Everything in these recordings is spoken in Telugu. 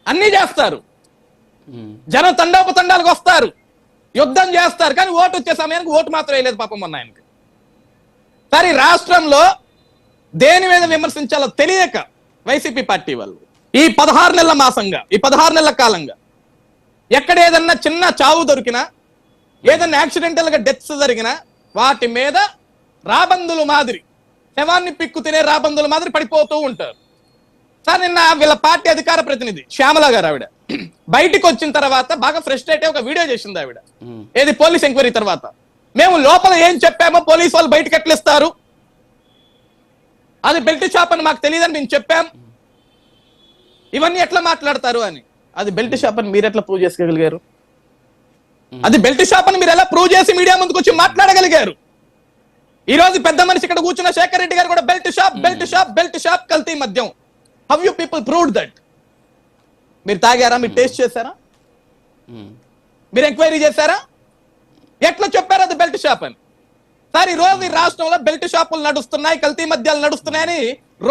అన్ని చేస్తారు, జనం తండోపతండాలకు వస్తారు, యుద్ధం చేస్తారు, కానీ ఓటు వచ్చే సమయానికి ఓటు మాత్రం వేయలేదు పాపం మొన్న ఆయనకి. సరే రాష్ట్రంలో దేని మీద విమర్శించాలో తెలియక వైసీపీ పార్టీ వాళ్ళు ఈ 16 నెలల మాసంగా, ఈ 16 నెలల కాలంగా ఎక్కడ ఏదన్నా చిన్న చావు దొరికినా, ఏదన్నా యాక్సిడెంటల్ గా డెత్స్ జరిగినా వాటి మీద రాబందుల మాదిరి, శవాన్ని పిక్కు తినే రాబందుల మాదిరి పడిపోతూ ఉంటారు. సార్ నిన్న వీళ్ళ పార్టీ అధికార ప్రతినిధి శ్యామల గారు ఆవిడ బయటికి వచ్చిన తర్వాత బాగా ఫ్రస్ట్రేట్ అయ్యి ఒక వీడియో చేసింది ఆవిడ. ఏది పోలీస్ ఎంక్వైరీ తర్వాత మేము లోపల ఏం చెప్పామో పోలీసు వాళ్ళు బయటకు ఎట్లిస్తారు, అది బెల్ట్ షాప్ అని మాకు తెలియదని మేము చెప్పాం, ఇవన్నీ ఎట్లా మాట్లాడతారు అని. అది బెల్ట్ షాప్ అని మీరు ఎట్లా ప్రూవ్ చేసుకోగలిగారు? అది బెల్ట్ షాప్ అని మీరు ఎలా ప్రూవ్ చేసి మీడియా ముందుకు వచ్చి మాట్లాడగలిగారు? ఈ రోజు పెద్ద మనిషి ఇక్కడ కూర్చున్న శేఖర్ రెడ్డి గారు కూడా belt shop belt shop belt shop కల్తీ మద్యం. How you people proved that? మీరు తాగారా? మీరు టేస్ట్ చేశారా? మీరు ఎంక్వైరీ చేశారా? ఎట్లా చెప్పారు అది బెల్ట్ షాప్ అని? సార్ ఈ రోజు ఈ రాష్ట్రంలో బెల్ట్ షాపులు నడుస్తున్నాయి, కల్తీ మద్యాలు నడుస్తున్నాయని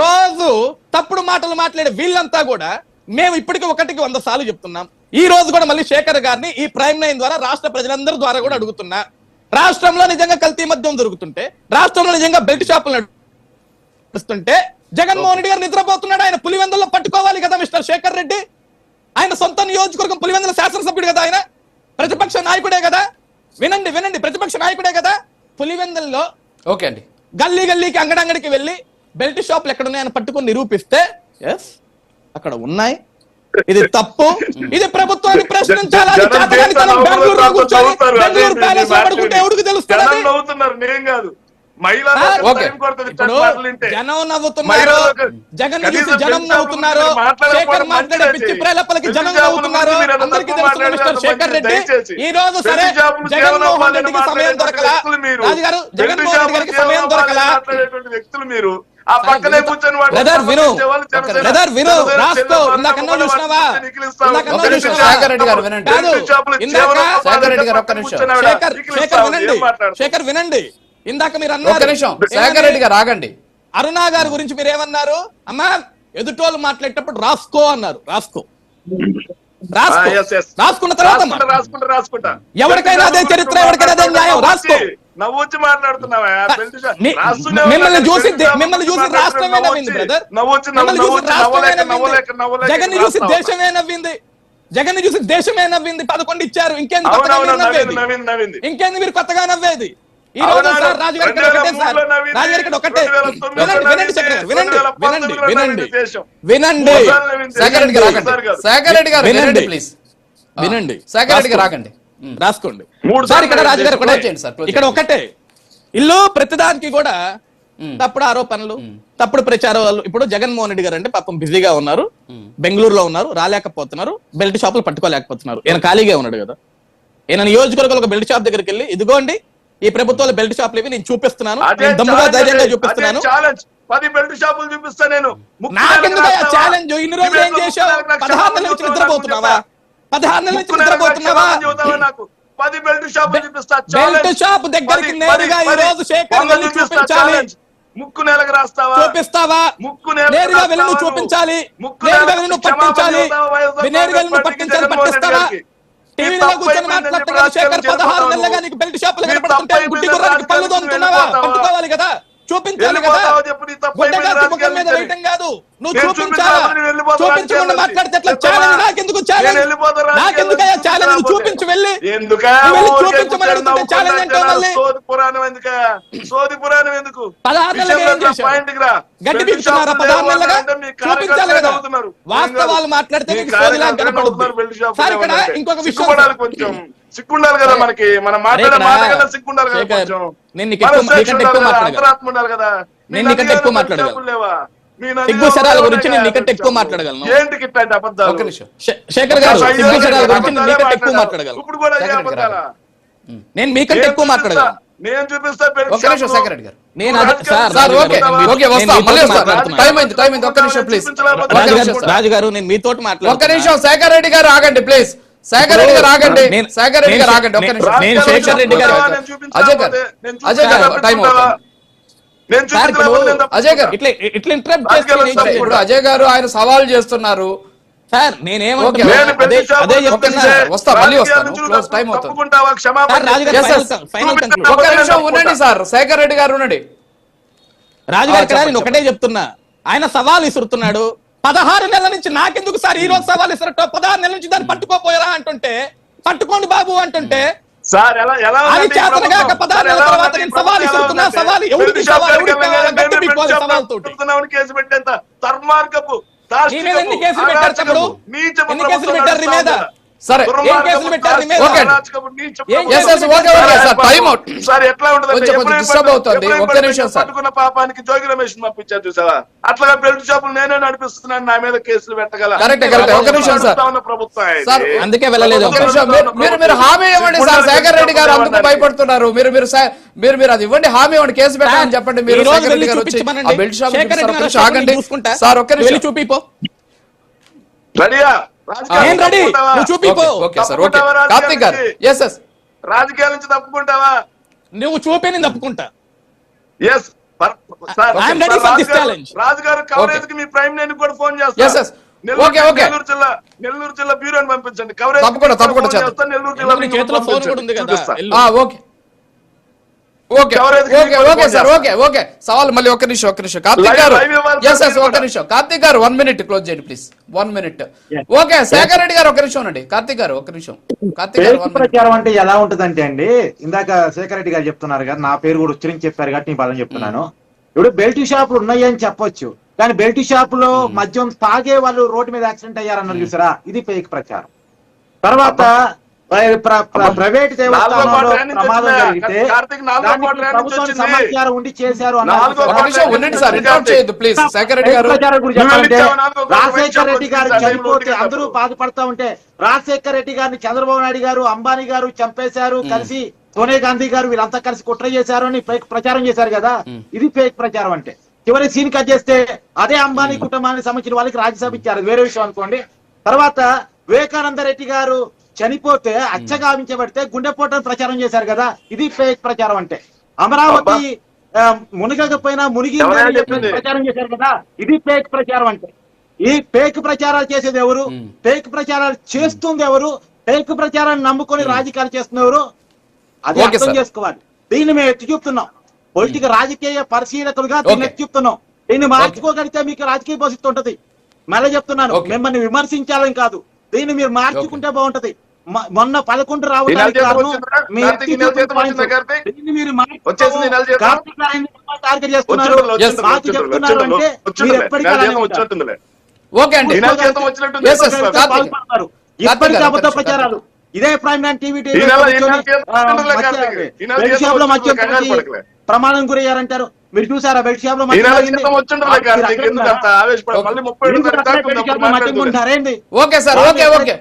రోజు తప్పుడు మాటలు మాట్లాడే వీళ్ళంతా కూడా మేము ఇప్పటికీ 100 సార్లు చెప్తున్నాం. ఈ రోజు కూడా మళ్ళీ శేఖర్ గారిని ఈ ప్రైమ్ 9 ద్వారా రాష్ట్ర ప్రజలందరి ద్వారా కూడా అడుగుతున్నా, రాష్ట్రంలో నిజంగా కల్తీ మద్యం దొరుకుతుంటే, రాష్ట్రంలో నిజంగా బెల్ట్ షాపులు నడుస్తుంటే జగన్మోహన్ రెడ్డి గారు నిద్రపోతున్నాడు. ఆయన పులివెందుల్లో పట్టుకోవాలి కదా మిస్టర్ శేఖర్ రెడ్డి. ఆయన సొంత నియోజకవర్గం పులివెందుల శాసనసభ్యుడు కదా, ఆయన ప్రతిపక్ష నాయకుడే కదా. వినండి వినండి, ప్రతిపక్ష నాయకుడే కదా. పులివెందుల్లో ఓకే అండి, గల్లీ గల్లీకి అంగడంగడికి వెళ్ళి బెల్ట్ షాపులు ఎక్కడ ఉన్నాయని పట్టుకొని నిరూపిస్తే ఎస్ అక్కడ ఉన్నాయి, ఇది తప్పు, ఇది ప్రభుత్వాన్ని ప్రశ్నించాలి. బెంగళూరు ప్యాలెస్ లో పడుకుంటే ఎవరికి తెలుస్తుంది? జనం నవ్వుతున్నారు, జగన్ చూసి జనం నవ్వుతున్నారు, శేఖర్ మాట్లాడే పిచ్చి ప్రేలపలకి జనం నవ్వుతున్నారు. అందరికీ తెలుస్తుంది మిస్టర్ శేఖర్ రెడ్డి. ఈ రోజు సరే జగన్మోహన్ రెడ్డికి సమయం దొరకలా, రాజుగారు జగన్మోహన్ రెడ్డి గారికి సమయం దొరకలా. వ్యక్తులు మీరు ఆ పక్కనే కూర్చొని బ్రదర్ విను, బ్రదర్ విను, రాసుకో. ఇందాకన్నా చూసినావా? శేఖర్ వినండి, ఇందాక మీరు అన్నారు శేఖర్ రెడ్డి గారు ఆగండి. అరుణా గారి గురించి మీరు ఏమన్నారు? అమ్మా ఎదుటోళ్ళు మాట్లాడేటప్పుడు రాసుకో అన్నారు. రాసుకో రాసుకున్న తర్వాత ఎవరికైనా అదే చరిత్ర, ఎవరికైనా అదే న్యాయం. రాసుకో. నవ్వొచ్చి మాట్లాడుతున్నావా? మిమ్మల్ని చూసి రాష్ట్రమే నవ్వింది బ్రదర్. జగన్ చూసి దేశమే నవ్వింది, జగన్ చూసి దేశమే నవ్వింది. 11 ఇచ్చారు, ఇంకేంది మీరు కొత్తగా నవ్వేది? ఈ రోజు సార్ రాజుగారి ఇక్కడ ఒకటే, సార్ రాజుగారి ఇక్కడ ఒకటే. వినండి శేఖర్, వినండి వినండి వినండి వినండి శేఖర్ రెడ్డి గారు వినండి ప్లీజ్, వినండి శేఖర్ రెడ్డి గారు ఆగండి, రాసుకోండి సార్. ఇక్కడ రాజుగారు ఇక్కడ ఒకటే, ఇల్లు ప్రతిదానికి కూడా తప్పుడు ఆరోపణలు, తప్పుడు ప్రచారాలు. ఇప్పుడు జగన్మోహన్ రెడ్డి గారు అంటే పాపం బిజీగా ఉన్నారు, బెంగళూరులో ఉన్నారు, రాలేకపోతున్నారు, బెల్ట్ షాపులు పట్టుకోలేకపోతున్నారు. ఈయన ఖాళీగా ఉన్నాడు కదా. ఈయన నియోజకవర్గంలో ఒక బెల్ట్ షాప్ దగ్గరికి వెళ్ళి ఇదిగోండి ఈ ప్రభుత్వాలు బెల్ట్ షాపులు ఇవి నేను చూపిస్తున్నాను, నేను దమ్ముగా ధైర్యంగా చూపిస్తున్నాను. 10 బెల్ట్ షాపులు చూపిస్తా నేను. నాకెందుకు ఛాలెంజ్? ఇన్ని రోజులు ఏం చేశావు? 16 నెలల నుంచి నిద్రపోతున్నావా? 16 నెలల నుంచి నిద్రపోతున్నావా? నాకు 10 బెల్ట్ షాపులు చూపిస్తా. బెల్ట్ షాప్ దగ్గరికి నేరుగా ఈ రోజు శేఖర్ వెళ్ళి చూపించాలి. ముక్కు నెలకు రాస్తావా? చూపిస్తావా? నేరుగా వెళ్ళి నువ్వు చూపించాలి, నేరుగా వెళ్ళి నువ్వు పట్టించాలి, నేరుగా వెళ్ళి నువ్వు పట్టించాలి, పట్టిస్తావా? టీవీలో కూర్చొని మాట్లాడతా శేఖర్ 16 నెలలుగా నీకు బెల్ట్ షాపులు కనపడుతుంటే గుడ్డి గుర్రానికి పళ్ళు తోముతున్నావా? పట్టుకోవాలి కదా, చూపించాలి కదా. ముఖం మీద వేయటం కాదు, నువ్వు చూపించాలా? చూపించకుండా మాట్లాడితే ఎట్లా? ఛాలెంజ్ నాకెందుకు? ఛాలెంజ్ నాకెందుకయ్యా? ఛాలెంజ్ చూపించి వెళ్ళి చూపించమని అడుగుతుంటే ఛాలెంజ్ అంటే మళ్ళీ 16 నెలలుగా ఏం చేశావు? గడ్డి పీకుతున్నారా 16 నెలలుగా? చూపించాలి కదా. వాస్తవాలు మాట్లాడితే నీకు సోదిలా కనపడుతుంది. సార్ ఇక్కడ ఇంకొక విషయం, కొంచెం సిగ్గుండాలి కదా మనకి, మనం మాట్లాడే మాట కన్నా సిగ్గుండాలి కదా కొంచెం. నేను నీకంటే ఎక్కువ మాట్లాడగలను, నేను నీకంటే ఎక్కువ మాట్లాడగలను. సిగ్గు శరాల గురించి నేను నీకంటే ఎక్కువ మాట్లాడగలను. ఏంటికి ఇట్లాంటి అబద్ధాలు? శేఖర్ గారు సిగ్గు శరాల గురించి నేను నీకంటే ఎక్కువ మాట్లాడగలను. ఇప్పుడు కూడా అబద్ధాలా? నేను మీకంటే ఎక్కువ మాట్లాడగలను. నేను చూపిస్తా. శేఖర్ రెడ్డి గారు రాజుగారు నేను మీతో మాట్లాడు. ఒక్క నిమిషం శేఖర్ రెడ్డి గారు ఆగండి ప్లీజ్. శేఖర్ రెడ్డి గారు ఆగండి, శేఖర్ రెడ్డి గారు ఆగండి. ఒక్క నిమిషం. నేను శేఖర్ రెడ్డి గారు అజయ్ గారు టైం అవుతుంది. అజయ్ గారు ఇప్పుడు అజయ్ గారు ఆయన సవాల్ చేస్తున్నారు. సార్ ఓకే, నేనేమంటున్నా నేను అదే బెల్ట్ షాపులు అదే చెప్తున్నా చూపిస్తే వస్తా, మళ్ళీ రాజకీయాల వస్తాను. నుంచి క్లోజ్, టైం అవుతుంది. తప్పుకుంటావా? క్షమాపణ సార్, రాజు గారు Yes, yes. Final conclude. ఒక్క నిమిషం ఉండండి సార్, శేఖర్ రెడ్డి గారు ఉండండి. రాజుగారి ఇక్కడ చెప్పండి, నేను ఒకటే చెప్తున్నా, ఆయన సవాల్ ఇస్తున్నాడు. 16 నెలల నుంచి నాకెందుకు సార్ ఈ రోజు సవాల్ ఇస్తున్నట్టు, 16 నెలల నుంచి దాన్ని పట్టుకోపోయారా అంటుంటే, పట్టుకోండి బాబు అంటుంటే, సార్ ఎలా అది చేతనగాక 16 నెలల తర్వాత నేను సవాల్ ఇస్తున్నా. సవాల్ ఎవరికి సవాల్, ఎవరికి కావాలి, గట్టి పీక్కోవాలి సవాల్ తోటి. కేసు పెట్టేంత దుర్మార్గపు నీ మీద ఎన్ని కేసులు పెట్టారు తమ్ముడు? ఎన్ని కేసులు పెట్టారు నీ మీద? సరే, ఏం కేసులు పెట్టారు నీ మీద? Okay. Yes, yes, okay, sir, time out. Sir ఎట్లా ఉంటుంది? కొంచెం డిస్టర్బ్ అవుతుంది. ఒక్క నిమిషం సార్. పట్టుకున్న పాపానికి జోగి రమేష్ పంపించారు చూసావా? అట్లా బెల్ట్ షాపులు నేనే నడిపిస్తున్నాను, నా మీద కేసులు పెట్టగల కరెక్ట్. ఒక్క నిమిషం సార్. ప్రభుత్వం సార్, అందుకే వెళ్ళలేదు. ఒక్క నిమిషం. మీరు హామీ ఇవ్వండి సార్. శేఖర్ రెడ్డి గారు అందుకు భయపడుతున్నారు. మీరు అది ఇవ్వండి, హామీ ఇవ్వండి, కేసు పెట్టాలని చెప్పండి. మీరు శేఖర్ రెడ్డి గారు వచ్చి ఆ బెల్ట్ షాప్ ఆగండి సార్, ఒక్క నిమిషం చూపిపో. రెడీయా? నేను రెడీ, నువ్వు చూపిపో. Okay sir, okay. కార్తీక్ గారు, ఎస్ ఎస్, రాజకీయాల నుంచి తప్పుకుంటావా? నువ్వు చూపి నేను తప్పుకుంటా. Yes I am ready for this challenge. రాజుగారు కవరేజ్ కి మీ ప్రైమ్ నేను కూడా ఫోన్ Yes, yes. చేస్తాను. Okay, okay. నెల్లూరు జిల్లా బ్యూరోని పంపించండి. కవరేజ్ తప్పకుండా చేద్దాం. నెల్లూరు జిల్లా నీ చేతిలో ఫోన్ కూడా ఉంది కదా. Okay okay okay sir, okay. సవాల్ మళ్ళీ ఒక్క నిమిషం. కార్తీక్ గారు, ఎస్ ఎస్, ఒక్క నిమిషం. కార్తీక్ గారు 1 minute క్లోజ్ చేయండి please. 1 minute. Okay, Shekhar Reddy garu ఒక్క నిమిషం అండి. కార్తీక్ గారు ఒక్క నిమిషం. కార్తీక్ గారు 1 minute. ప్రచారం అంటే ఎలా ఉంటదంటే అండి, ఇందాక శేఖర్ రెడ్డి గారు చెప్తున్నారు కదా, నా పేరు కూడా ఉచ్చరించి చెప్పారు కాబట్టి నేను పదం చెప్తున్నాను. ఇప్పుడు బెల్ట్ షాపులు ఉన్నాయి అని చెప్పొచ్చు, కానీ బెల్ట్ షాపులో మద్యం తాగే వాళ్ళు రోడ్డు మీద యాక్సిడెంట్ అయ్యారన్నారు చూసారా, ఇది ఫేక్ ప్రచారం. తర్వాత ప్రైవేట్ దేవస్థానంలో ప్రమాదం జరిగితే ప్రభుత్వం సమాచారం ఉండి చేశారు ప్లీజ్. శేఖర్ రెడ్డి గారు రాజశేఖర్ రెడ్డి గారు చనిపోతే అందరూ బాధపడతా ఉంటే, రాజశేఖర్ రెడ్డి గారిని చంద్రబాబు నాయుడు గారు, అంబానీ గారు చంపేశారు, కలిసి సోనియా గాంధీ గారు వీళ్ళంతా కలిసి కుట్ర చేశారు అని ఫేక్ ప్రచారం చేశారు కదా, ఇది ఫేక్ ప్రచారం. అంటే చివరి సీన్ కట్ చేస్తే అదే అంబానీ కుటుంబానికి సంబంధించిన వాళ్ళకి రాజ్యసభ ఇచ్చారు, వేరే విషయం అనుకోండి. తర్వాత వివేకానంద రెడ్డి గారు చనిపోతే అచ్చగావించబడితే గుండెపోటని ప్రచారం చేశారు కదా, ఇది ఫేక్ ప్రచారం. అంటే అమరావతి మునిగకపోయినా మునిగి ప్రచారం చేశారు కదా, ఇది ఫేక్ ప్రచారం. అంటే ఈ ఫేక్ ప్రచారాలు చేసేది ఎవరు, ఫేక్ ప్రచారాలు చేస్తుంది ఎవరు, ఫేక్ ప్రచారాన్ని నమ్ముకొని రాజకీయాలు చేస్తున్న ఎవరు, అది అర్థం చేసుకోవాలి. దీన్ని మేము ఎత్తి చూపుతున్నాం, పొలిటికల్ రాజకీయ పరిశీలకులుగా దీన్ని ఎత్తి చూపుతున్నాం. దీన్ని మార్చుకోగలిగితే మీకు రాజకీయ భవిష్యత్తు ఉంటది. మళ్ళీ చెప్తున్నాను, మిమ్మల్ని విమర్శించాలని కాదు, దీన్ని మీరు మార్చుకుంటే బాగుంటది. మొన్న 11 రావడానికి కారణం టార్గెట్ చేస్తున్నారు, మాకు చెప్తున్నారు అంటే మీరు ఎప్పటికీ ఎప్పటికీ అబద్ధ ప్రచారాలు. ఇదే prime nine TV belt shop లో మద్యం ప్రమాదం గురయ్యారంటారు, మీరు చూసారా? బెల్ట్ షాప్ లో మద్యం కొంటారేంది? Okay sir, okay.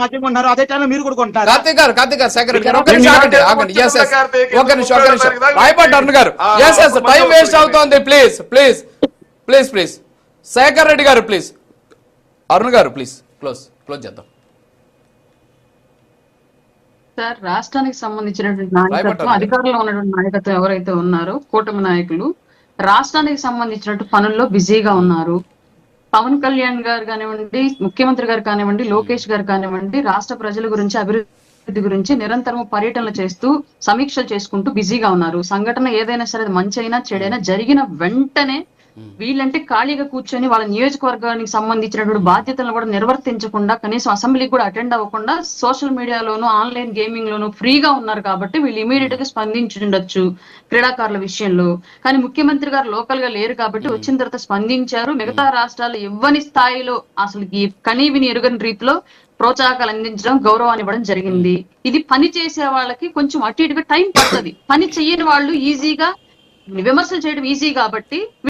మద్యం కొంటారు, అదే టైంలో మీరు కూడా కొంటారు. కార్తీక్ గారు, శేఖర్ రెడ్డి గారు ఒక్క నిమిషం ఆగండి. ఎస్ ఎస్, ఒక్క నిమిషం. రాయపాటి అరుణ్ గారు, ఎస్ ఎస్, టైం వేస్ట్ అవుతోంది. ప్లీజ్. శేఖర్ రెడ్డి గారు ప్లీజ్. అరుణ్ గారు ప్లీజ్ క్లోజ్ చేద్దాం. సార్, రాష్ట్రానికి సంబంధించినటువంటి నాయకత్వం, అధికారంలో ఉన్నటువంటి నాయకత్వం ఎవరైతే ఉన్నారో కూటమి నాయకులు రాష్ట్రానికి సంబంధించినటువంటి పనుల్లో బిజీగా ఉన్నారు. పవన్ కళ్యాణ్ గారు కానివ్వండి, ముఖ్యమంత్రి గారు కానివ్వండి, లోకేష్ గారు కానివ్వండి, రాష్ట్ర ప్రజల గురించి, అభివృద్ధి గురించి నిరంతరం పర్యటనలు చేస్తూ సమీక్షలు చేసుకుంటూ బిజీగా ఉన్నారు. సంఘటన ఏదైనా సరే, మంచి అయినా చెడైనా జరిగిన వెంటనే వీళ్ళంటే ఖాళీగా కూర్చొని వాళ్ళ నియోజకవర్గానికి సంబంధించినటువంటి బాధ్యతలను కూడా నిర్వర్తించకుండా, కనీసం అసెంబ్లీకి కూడా అటెండ్ అవ్వకుండా సోషల్ మీడియాలోను, ఆన్లైన్ గేమింగ్ లోను ఫ్రీగా ఉన్నారు. కాబట్టి వీళ్ళు ఇమీడియట్ గా స్పందించుండొచ్చు క్రీడాకారుల విషయంలో. కానీ ముఖ్యమంత్రి గారు లోకల్ గా లేరు కాబట్టి వచ్చిన తర్వాత స్పందించారు. మిగతా రాష్ట్రాలు ఇవ్వని స్థాయిలో, అసలు కనీవిని ఎరుగని రీతిలో ప్రోత్సాహకాలు అందించడం, గౌరవాన్ని ఇవ్వడం జరిగింది. ఇది పని చేసే వాళ్ళకి కొంచెం అటు ఇటుగా టైం పడుతుంది. పని చెయ్యని వాళ్ళు ఈజీగా విమర్శలు చేయడం ఈజీ కాబట్టి